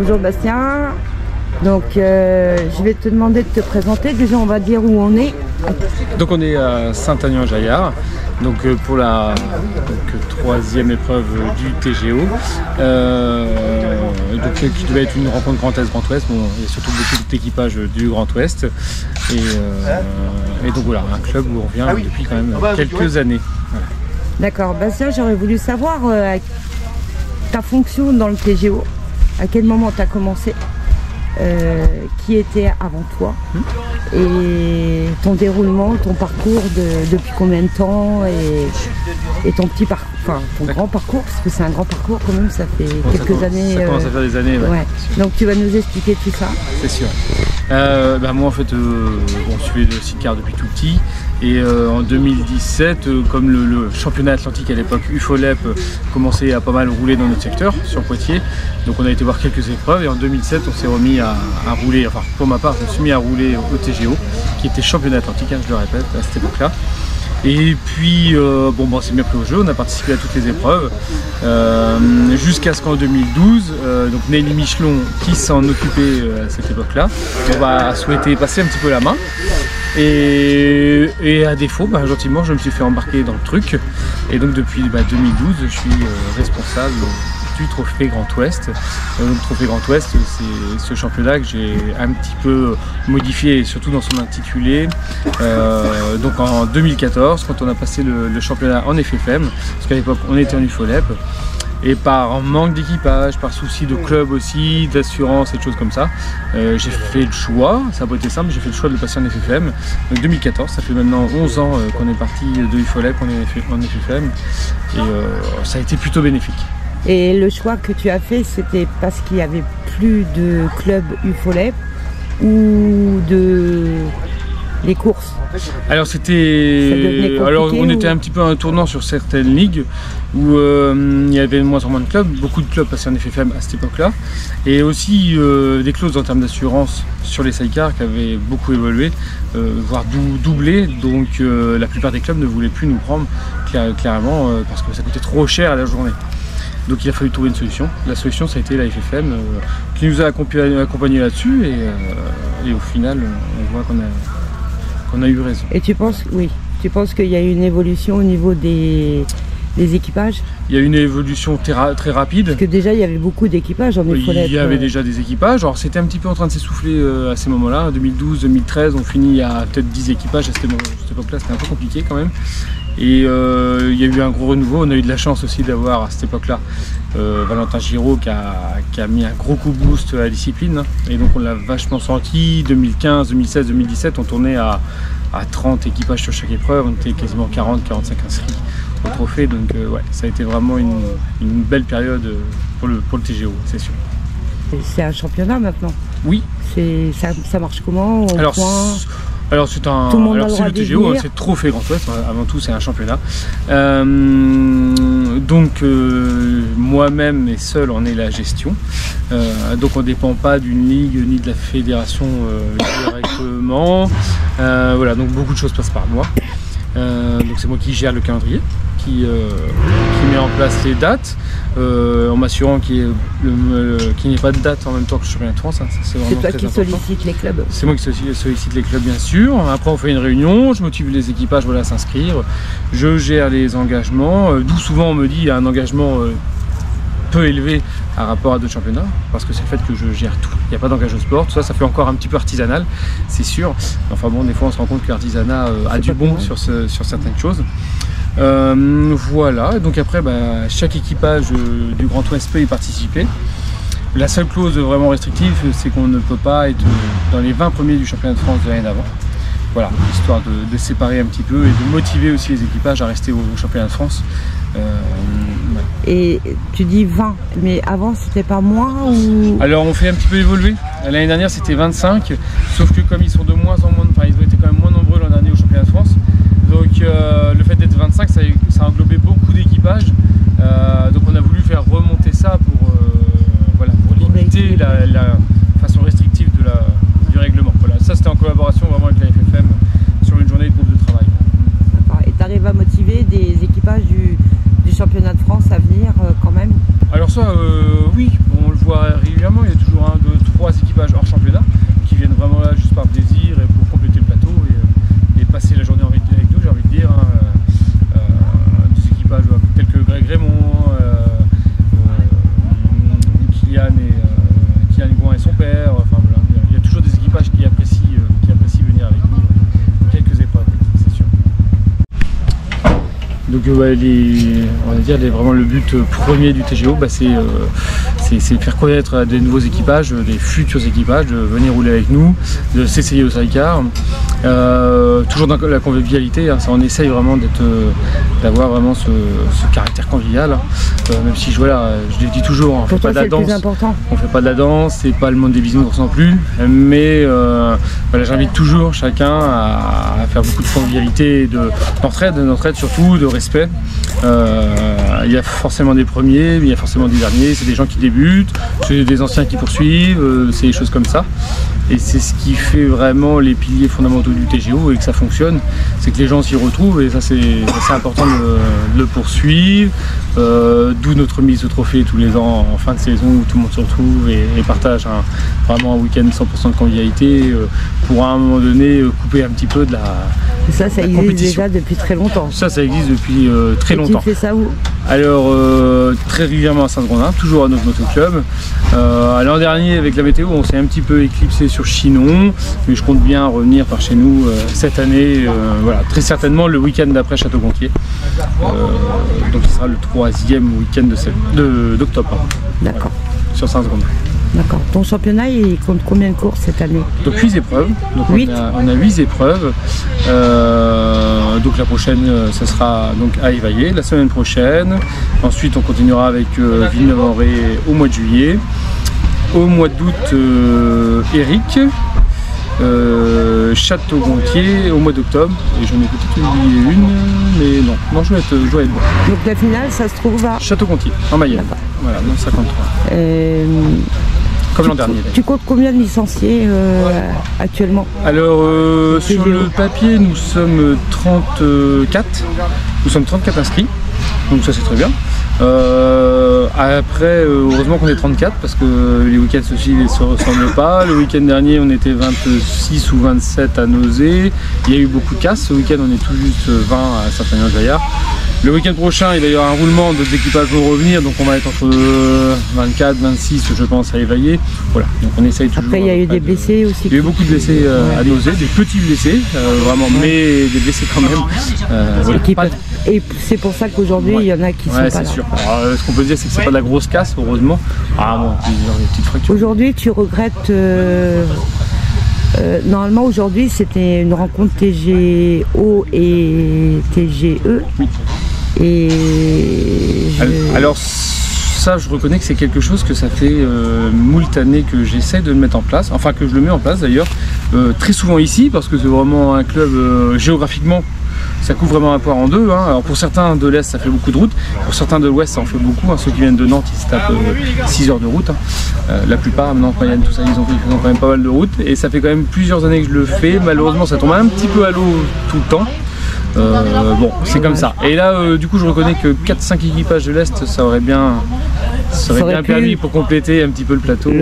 Bonjour Bastien. Donc je vais te demander de te présenter. Déjà on va dire où on est. Donc on est à Saint-Aignan-Jaillard, donc pour la troisième épreuve du TGO, donc, qui devait être une rencontre Grand Est-Grand Ouest. Bon, il y a surtout beaucoup d'équipages du Grand Ouest et donc voilà, un club où on revient depuis quand même quelques années. Voilà. D'accord, Bastien, j'aurais voulu savoir ta fonction dans le TGO, à quel moment tu as commencé, qui était avant toi, et ton déroulement, ton parcours depuis combien de temps, et ton petit parcours, enfin ton grand parcours, parce que c'est un grand parcours quand même, ça fait quelques années. Ça commence à faire des années, ouais. Donc tu vas nous expliquer tout ça. C'est sûr. Moi en fait, on suivait le sidecar depuis tout petit. Et en 2017, comme le championnat atlantique à l'époque, UFOLEP, commençait à pas mal rouler dans notre secteur, sur Poitiers. Donc on a été voir quelques épreuves et en 2007, on s'est remis à rouler, enfin pour ma part, je me suis mis à rouler au TGO, qui était championnat atlantique, hein, je le répète, à cette époque-là. Et puis, c'est bien pris au jeu, on a participé à toutes les épreuves, jusqu'à ce qu'en 2012, donc Nelly Michelon, qui s'en occupait à cette époque-là, on va souhaiter passer un petit peu la main. Et à défaut, gentiment, je me suis fait embarquer dans le truc. Et donc depuis 2012, je suis responsable du Trophée Grand Ouest. Le Trophée Grand Ouest, c'est ce championnat que j'ai un petit peu modifié, surtout dans son intitulé. Donc en 2014, quand on a passé le championnat en FFM, parce qu'à l'époque on était en UFOLEP, et par manque d'équipage, par souci de club aussi, d'assurance et de choses comme ça, j'ai fait le choix, ça n'a pas été simple, j'ai fait le choix de le passer en FFM. Donc 2014, ça fait maintenant 11 ans qu'on est parti de UFOLEP, on est en FFM, et ça a été plutôt bénéfique. Et le choix que tu as fait, c'était parce qu'il n'y avait plus de club UFOLEP ou de les courses? Alors on était un petit peu à un tournant sur certaines ligues où il y avait de moins en moins de clubs, beaucoup de clubs passaient en FFM à cette époque-là, et aussi des clauses en termes d'assurance sur les sidecars qui avaient beaucoup évolué, voire doublé, donc la plupart des clubs ne voulaient plus nous prendre clairement parce que ça coûtait trop cher à la journée. Donc il a fallu trouver une solution. La solution, ça a été la FFM qui nous a accompagnés là-dessus, et au final on voit qu'on a eu raison. Et tu penses qu'il y a eu une évolution au niveau des équipages? Il y a eu une évolution très rapide. Parce que déjà il y avait beaucoup d'équipages en UFOLEP. Il y avait déjà des équipages, alors c'était un petit peu en train de s'essouffler à ces moments-là. En 2012-2013, on finit à peut-être 10 équipages, à cette époque-là c'était un peu compliqué quand même. Et il y a eu un gros renouveau. On a eu de la chance aussi d'avoir à cette époque-là Valentin Giraud qui a mis un gros coup de boost à la discipline, et donc on l'a vachement senti. 2015, 2016, 2017, on tournait à 30 équipages sur chaque épreuve, on était quasiment 40-45 inscrits au trophée, donc ça a été vraiment une belle période pour le TGO, c'est sûr. C'est un championnat maintenant? Oui. Ça marche comment? Alors c'est le TGO, c'est le Trophée Grand Ouest, avant tout c'est un championnat. Donc moi-même et seul on est la gestion. Donc on ne dépend pas d'une ligue ni de la fédération directement. Voilà, donc beaucoup de choses passent par moi. Donc c'est moi qui gère le calendrier, qui met en place les dates, en m'assurant qu'il n'y ait pas de date en même temps que le championnat de France. Hein, c'est toi qui sollicite les clubs? C'est moi qui sollicite les clubs, bien sûr. Après on fait une réunion, je motive les équipages à s'inscrire, je gère les engagements, d'où souvent on me dit il y a un engagement peu élevé par rapport à d'autres championnats, parce que c'est le fait que je gère tout. Il n'y a pas d'engagement sport, tout ça, ça fait encore un petit peu artisanal, c'est sûr. Enfin bon, des fois on se rend compte que l'artisanat a du bon sur certaines choses. Voilà, donc après chaque équipage du Grand Ouest peut y participer. La seule clause vraiment restrictive, c'est qu'on ne peut pas être dans les 20 premiers du championnat de France de l'année d'avant. Voilà, histoire de séparer un petit peu et de motiver aussi les équipages à rester au championnat de France. Et tu dis 20, mais avant c'était pas moins ou... Alors on fait un petit peu évoluer. L'année dernière c'était 25, sauf que comme ils sont de moins en moins, ils ont été quand même moins nombreux l'an dernier au championnat de France. Donc le fait d'être 25, ça a englobé beaucoup d'équipages. Donc on a voulu faire remonter ça pour limiter la façon restrictive du règlement. Voilà, ça c'était en collaboration vraiment avec la FFM sur une journée de groupe de travail. Et tu arrives à motiver des équipages du championnat de France à venir quand même? Alors ça, oui, on le voit régulièrement, il y a toujours 1, 2, 3 équipages hors championnat qui viennent vraiment là juste par plaisir et pour compléter le plateau et passer la journée avec nous, j'ai envie de dire. Des équipages tels que Greg Raymond, Kylian Gouin et son père. Enfin, voilà. Il y a toujours des équipages qui apprécient venir avec nous quelques épreuves, c'est sûr. Donc on va dire vraiment le but premier du TGO, c'est de faire connaître à des nouveaux équipages, des futurs équipages, de venir rouler avec nous, de s'essayer au sidecar. Toujours dans la convivialité, hein, ça, on essaye vraiment d'avoir vraiment ce caractère convivial. Même si je le dis toujours, on ne fait pas de la danse. On fait pas de la danse, c'est pas le monde des bisounours non plus. Mais voilà, j'invite toujours chacun à faire beaucoup de convivialité, d'entraide surtout, de respect. Il y a forcément des premiers, il y a forcément des derniers, c'est des gens qui débutent, c'est des anciens qui poursuivent, c'est des choses comme ça. Et c'est ce qui fait vraiment les piliers fondamentaux du TGO et que ça fonctionne, c'est que les gens s'y retrouvent et ça c'est important de le poursuivre. D'où notre mise au trophée tous les ans en fin de saison où tout le monde se retrouve et partage vraiment un week-end 100% de convivialité pour à un moment donné couper un petit peu de la existe déjà depuis très longtemps. Ça existe depuis très longtemps. Tu fais ça où? Alors très régulièrement à Saint-Grondin, toujours à notre motoclub. L'an dernier avec la météo on s'est un petit peu éclipsé sur Chinon, mais je compte bien revenir par chez nous cette année, voilà, très certainement le week-end d'après Château-Gontier. Donc ce sera le 3e week-end d'octobre. D'accord. Voilà, sur Saint-Grondin. D'accord. Ton championnat, il compte combien de courses cette année? Donc 8 épreuves. Donc 8. On a 8 épreuves. Donc la prochaine, ça sera donc à Évaillé la semaine prochaine. Ensuite, on continuera avec Villeneuve-en-Ré au mois de juillet. Au mois d'août, Eric. Château-Gontier au mois d'octobre. Et j'en ai peut-être oublié une, mais non, je vais être bon. Donc la finale, ça se trouve à Château-Gontier, en Mayenne. Voilà, dans 53. Comme l'an dernier. Tu comptes combien de licenciés actuellement? Alors sur le papier nous sommes 34. Nous sommes 34 inscrits, donc ça c'est très bien. Après heureusement qu'on est 34 parce que les week-ends aussi ne se ressemblent pas. Le week-end dernier on était 26 ou 27 à Nausée. Il y a eu beaucoup de casses. Ce week-end on est tout juste 20 à Saint-Agnan-de-Gaillard. Le week-end prochain, il va y avoir un roulement, d'autres équipages vont revenir, donc on va être entre 24, 26, je pense, à Évaillé. Voilà, donc on essaye toujours. Après, il y a eu des blessés aussi. Il y a eu beaucoup de blessés à Nausée, des petits blessés, vraiment, mais des blessés quand même. Voilà. Et c'est pour ça qu'aujourd'hui, il y en a qui sont pas là. c'est sûr. Alors, ce qu'on peut dire, c'est que c'est pas de la grosse casse, heureusement. Ah bon, des petites fractures. Aujourd'hui, tu regrettes. Normalement aujourd'hui c'était une rencontre TGO et TGE. Oui. Et alors ça je reconnais que c'est quelque chose que ça fait moult années que j'essaie de le mettre en place, enfin que je le mets en place d'ailleurs, très souvent ici parce que c'est vraiment un club géographiquement. Ça couvre vraiment un Poire en deux. Hein. Alors pour certains de l'Est ça fait beaucoup de route, pour certains de l'Ouest ça en fait beaucoup. Hein. Ceux qui viennent de Nantes ils se tapent 6 heures de route. Hein. La plupart, Nantes, Mayenne, tout ça, ils ont quand même pas mal de route. Et ça fait quand même plusieurs années que je le fais. Malheureusement ça tombe un petit peu à l'eau tout le temps. Bon, c'est comme ça. Et là du coup je reconnais que 4-5 équipages de l'Est ça aurait bien permis pour compléter un petit peu le plateau,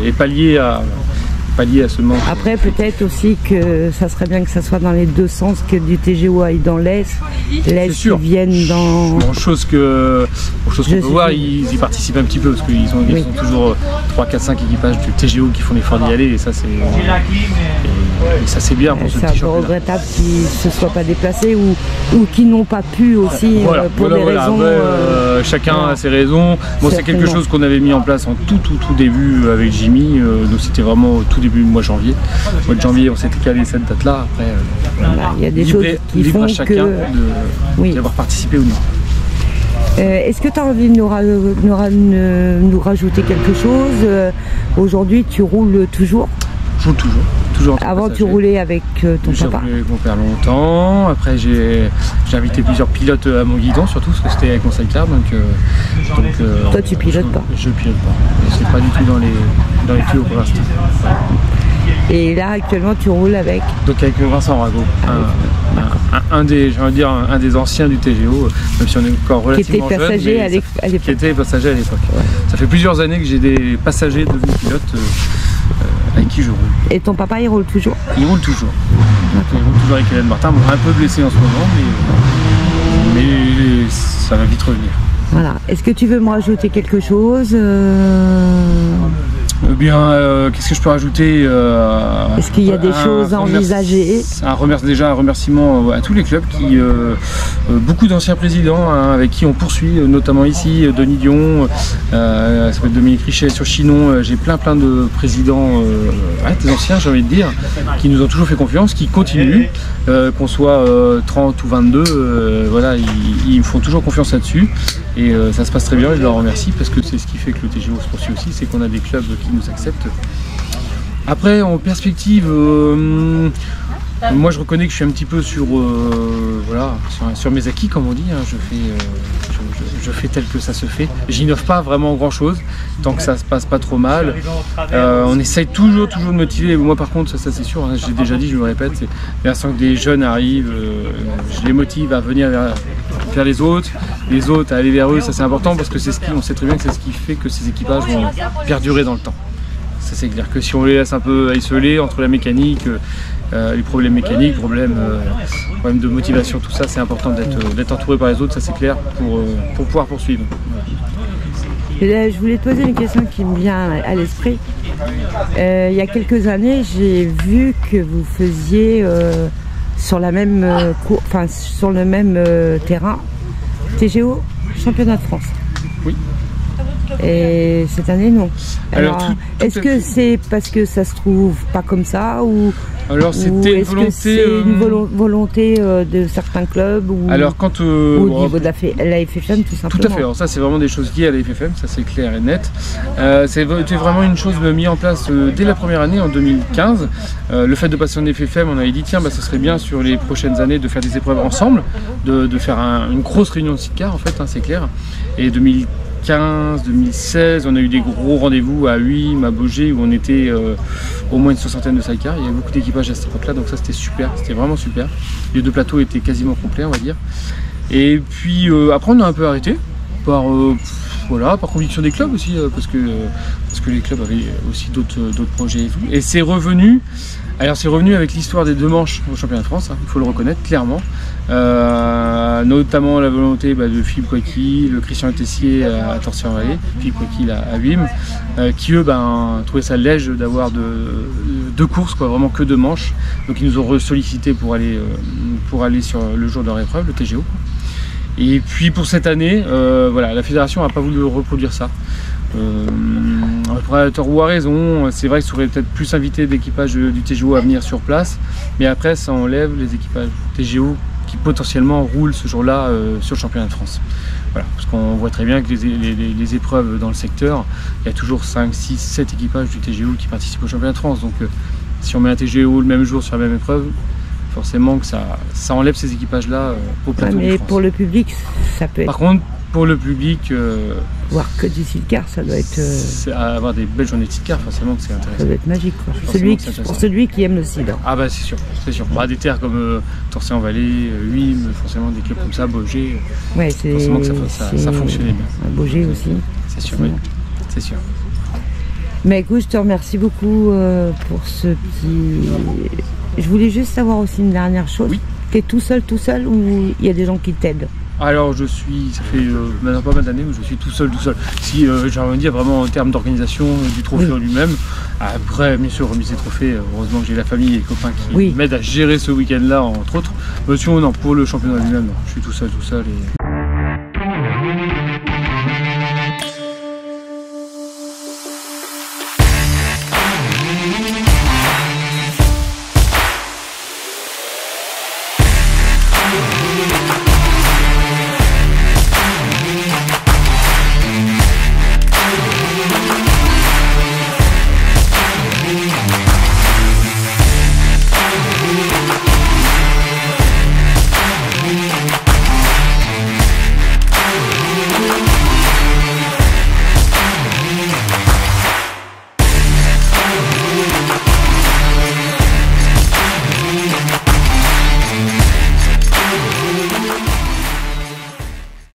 et pallier à ce manque. Après peut-être aussi que ça serait bien que ça soit dans les deux sens, que du TGO aille dans l'Est qui viennent dans... Bon, chose qu'on peut voir, ils y participent un petit peu parce qu'ils sont toujours 3, 4, 5 équipages du TGO qui font l'effort d'y aller et ça c'est... Et ça c'est bien pour ce petit championnat. C'est un peu regrettable qu'ils ne se soient pas déplacés ou qu'ils n'ont pas pu aussi pour des raisons... chacun a ses raisons. Bon, c'est quelque chose qu'on avait mis en place en tout début avec Jimmy, donc c'était vraiment au tout début du mois de janvier. Au mois de janvier on s'était calé cette date là, après il y a des choses qui font à chacun d'avoir participé ou non. Est-ce que tu as envie de nous rajouter quelque chose? Aujourd'hui tu roules toujours? Je roule toujours. Avant tu roulais avec ton papa? J'ai roulé avec mon père longtemps, après j'ai invité plusieurs pilotes à mon guidon surtout parce que c'était avec mon sidecar donc toi tu pilotes pas? Je pilote pas, c'est pas du tout dans les tuyaux pour l'instant. Et là actuellement tu roules avec? Donc avec Vincent Rago. un des anciens du TGO, même si on est encore relativement jeune. Qui était passager à l'époque. Ouais. Ça fait plusieurs années que j'ai des passagers devenus pilotes avec qui je roule. Et ton papa, il roule toujours? Il roule toujours. Il roule toujours avec Hélène Martin. Bon, un peu blessé en ce moment, mais ça va vite revenir. Voilà. Est-ce que tu veux me rajouter quelque chose Eh bien, qu'est-ce que je peux rajouter Est-ce qu'il y a des choses à envisager? Déjà un remerciement à tous les clubs, beaucoup d'anciens présidents avec qui on poursuit, notamment ici, Denis Dion, ça s'appelle Dominique Richet sur Chinon, j'ai plein de présidents, des anciens j'ai envie de dire, qui nous ont toujours fait confiance, qui continuent, qu'on soit 30 ou 22, voilà, ils me font toujours confiance là-dessus. Et ça se passe très bien et je leur remercie parce que c'est ce qui fait que le TGO se poursuit aussi, c'est qu'on a des clubs qui nous acceptent. Après, en perspective, moi je reconnais que je suis un petit peu sur mes acquis, comme on dit, hein. Je fais tel que ça se fait. J'innove pas vraiment grand chose, tant que ça se passe pas trop mal. On essaye toujours de motiver. Moi par contre, ça c'est sûr, hein, j'ai déjà dit, je me répète, c'est l'instant que des jeunes arrivent, je les motive à venir vers les autres à aller vers eux, ça c'est important parce que on sait très bien que c'est ce qui fait que ces équipages vont perdurer dans le temps. Ça c'est clair que si on les laisse un peu isolés entre la mécanique, les problèmes mécaniques, problèmes de motivation, tout ça, c'est important d'être entouré par les autres, ça c'est clair, pour pouvoir poursuivre. Je voulais te poser une question qui me vient à l'esprit. Il y a quelques années, j'ai vu que vous faisiez sur le même terrain TGO championnat de France. Oui. Et cette année, non. Alors, est-ce que c'est parce que ça se trouve pas comme ça ou alors c'était une volonté de certains clubs ou alors au niveau de la FFM tout simplement? Tout à fait, alors ça c'est vraiment des choses liées à la FFM, ça c'est clair et net. C'était vraiment une chose mise en place dès la première année en 2015. Le fait de passer en FFM, on avait dit tiens, ça serait bien sur les prochaines années de faire des épreuves ensemble, de faire une grosse réunion de sidecar en fait, hein, c'est clair. Et 2015, 2016, on a eu des gros rendez-vous à Huim, à Baugé, où on était au moins une soixantaine de sidecars. Il y avait beaucoup d'équipages à cette époque-là, donc ça c'était super, c'était vraiment super. Les deux plateaux étaient quasiment complets, on va dire. Et puis après on a un peu arrêté, par conviction des clubs aussi, parce que les clubs avaient aussi d'autres projets et tout. Et c'est revenu. Alors c'est revenu avec l'histoire des 2 manches au championnat de France, hein, il faut le reconnaître clairement. Notamment la volonté de Philippe Coicqui, le Christian Tessier à Torcy-en-Vallée, Philippe Coicqui à Huim, qui eux trouvaient ça léger d'avoir deux courses, vraiment que 2 manches. Donc ils nous ont sollicité pour aller sur le jour de leur épreuve, le TGO. Et puis pour cette année, la fédération n'a pas voulu reproduire ça. Le préparateur Roux a raison, c'est vrai que ça aurait peut-être plus invité d'équipages du TGO à venir sur place, mais après ça enlève les équipages TGO qui potentiellement roulent ce jour-là sur le championnat de France. Voilà, parce qu'on voit très bien que les épreuves dans le secteur, il y a toujours 5, 6, 7 équipages du TGO qui participent au championnat de France. Donc si on met un TGO le même jour sur la même épreuve, forcément que ça enlève ces équipages-là au plateau de France. Mais pour le public, ça peut être... Par contre, pour le public... voir que du sidecar, ça doit être... avoir des belles journées de sidecar, forcément que c'est intéressant. Ça doit être magique, quoi. Pour celui qui aime le sida. Ah bah c'est sûr, c'est sûr. Des terres comme Torcy-en-Vallée, Huim, forcément des clubs comme ça, Baugé, ouais, forcément que ça fonctionnait bien. Baugé aussi. C'est sûr, oui. C'est sûr. Mais écoute, je te remercie beaucoup pour ce petit... Je voulais juste savoir aussi une dernière chose. Oui. Tu es tout seul ou il y a des gens qui t'aident? Alors ça fait maintenant pas mal d'années où je suis tout seul. Si j'ai envie de dire vraiment en termes d'organisation du trophée en lui-même. Après, bien sûr, remise des trophées, heureusement que j'ai la famille et les copains qui m'aident à gérer ce week-end-là, entre autres. Monsieur, non, pour le championnat lui-même, non. Je suis tout seul.